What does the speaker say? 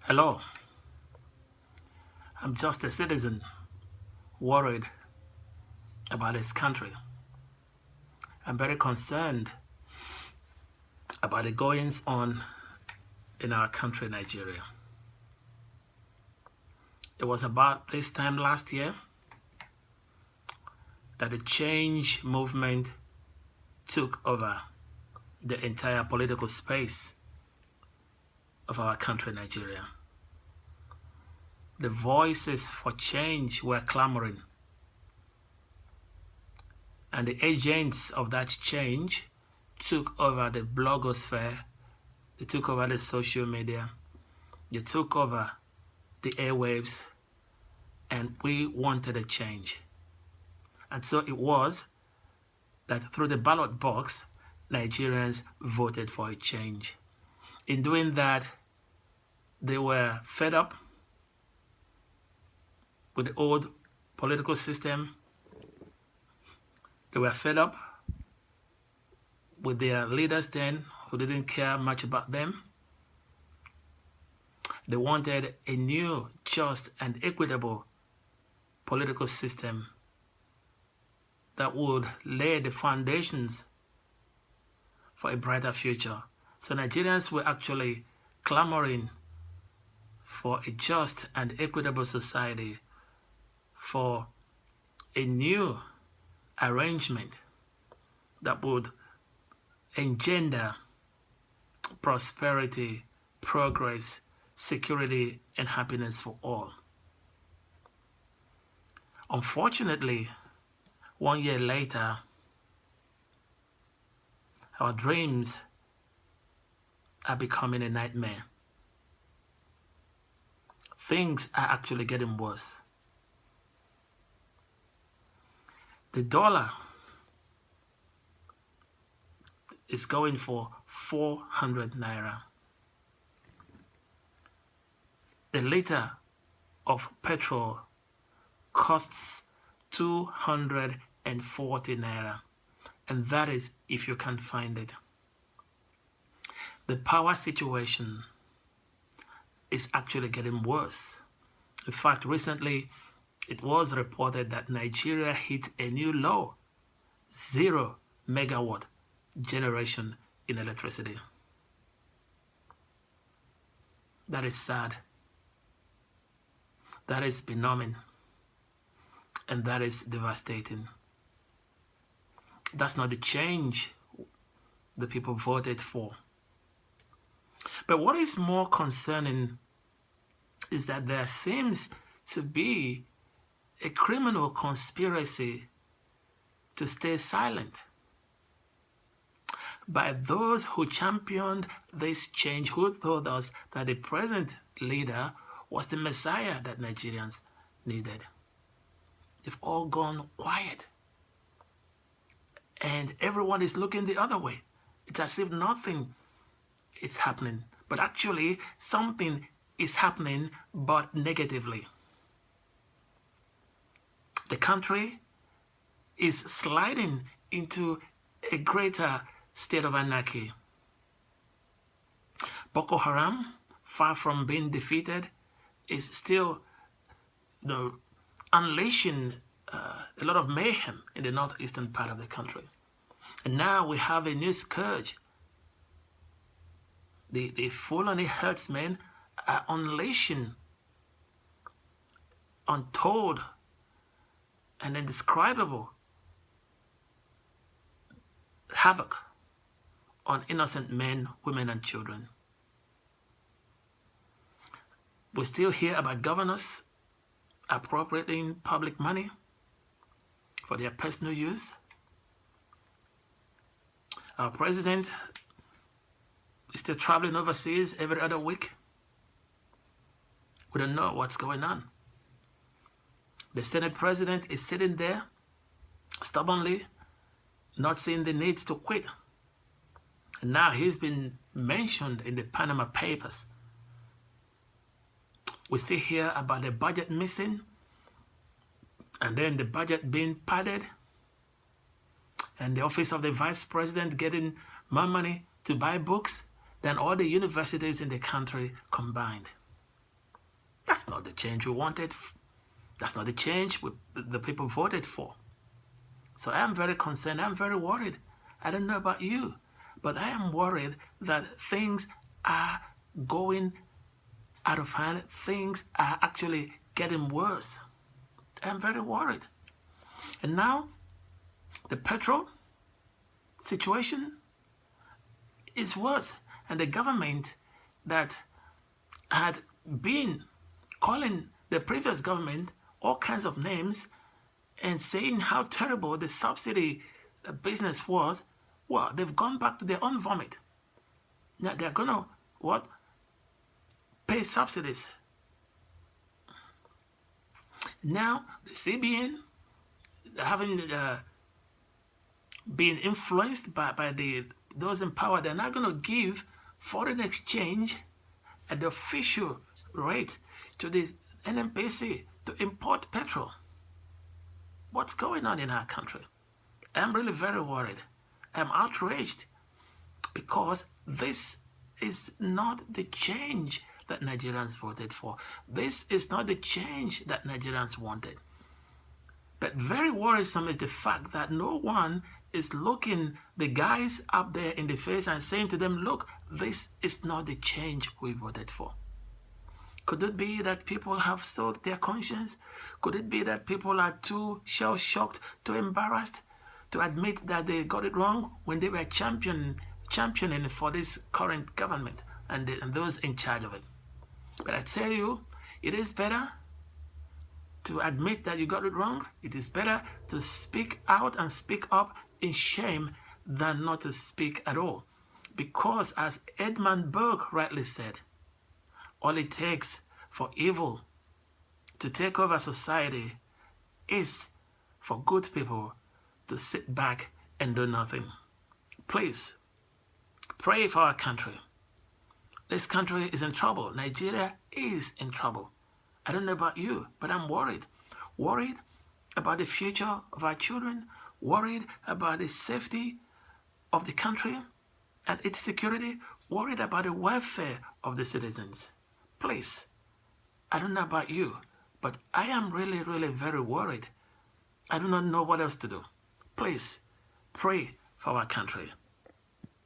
Hello, I'm just a citizen worried about his country. I'm very concerned about the goings on in our country, Nigeria. It was about this time last year that the change movement took over the entire political space of our country, Nigeria. The voices for change were clamoring, and the agents of that change took over the blogosphere, they took over the social media, they took over the airwaves, and we wanted a change. And so it was that through the ballot box, Nigerians voted for a change. In doing that, they were fed up with the old political system. They were fed up with their leaders then who didn't care much about them. They wanted a new, just, and equitable political system that would lay the foundations for a brighter future. So Nigerians were actually clamoring for a just and equitable society, for a new arrangement that would engender prosperity, progress, security, and happiness for all. Unfortunately, 1 year later, our dreams are becoming a nightmare. Things are actually getting worse. The dollar is going for 400 naira. A liter of petrol costs 240 naira, and that is if you can find it. The power situation is actually getting worse. In fact, recently it was reported that Nigeria hit a new low, 0 megawatt generation in electricity. That is sad. That is benumbing. And that is devastating. That's not the change the people voted for. But what is more concerning is that there seems to be a criminal conspiracy to stay silent by those who championed this change, who told us that the present leader was the Messiah that Nigerians needed. They've all gone quiet. And everyone is looking the other way. It's as if nothing is happening. But actually, something is happening, but negatively. The country is sliding into a greater state of anarchy. Boko Haram, far from being defeated, is still unleashing a lot of mayhem in the northeastern part of the country. And now we have a new scourge. The Fulani herdsmen are unleashing untold and indescribable havoc on innocent men, women, and children. We still hear about governors appropriating public money for their personal use. Our president is still traveling overseas every other week. We don't know what's going on. The Senate president is sitting there stubbornly, not seeing the need to quit. And now he's been mentioned in the Panama Papers. We still hear about the budget missing, and then the budget being padded, and the office of the vice president getting more money to buy books than all the universities in the country combined. That's not the change we wanted. That's not the change the people voted for. So I am very concerned. I'm very worried. I don't know about you, but I am worried that things are going out of hand. Things are actually getting worse. I'm very worried. And now, the petrol situation is worse. And the government that had been calling the previous government all kinds of names and saying how terrible the subsidy business was, well, they've gone back to their own vomit. Now they're going to, what? Pay subsidies. Now, the CBN, having been influenced by those in power, they're not going to give foreign exchange at the official rate to the NNPC to import petrol. What's going on in our country? I'm really very worried. I'm outraged because this is not the change that Nigerians voted for. This is not the change that Nigerians wanted. But very worrisome is the fact that no one is looking the guys up there in the face and saying to them, look, this is not the change we voted for. Could it be that people have sold their conscience? Could it be that people are too shell-shocked, too embarrassed to admit that they got it wrong when they were championing for this current government and those in charge of it? But I tell you, it is better to admit that you got it wrong. It is better to speak out and speak up in shame than not to speak at all. Because as Edmund Burke rightly said, all it takes for evil to take over society is for good people to sit back and do nothing. Please, pray for our country. This country is in trouble. Nigeria is in trouble. I don't know about you, but I'm worried. Worried about the future of our children, worried about the safety of the country and its security, worried about the welfare of the citizens. Please, I don't know about you, but I am really, really very worried. I do not know what else to do. Please, pray for our country.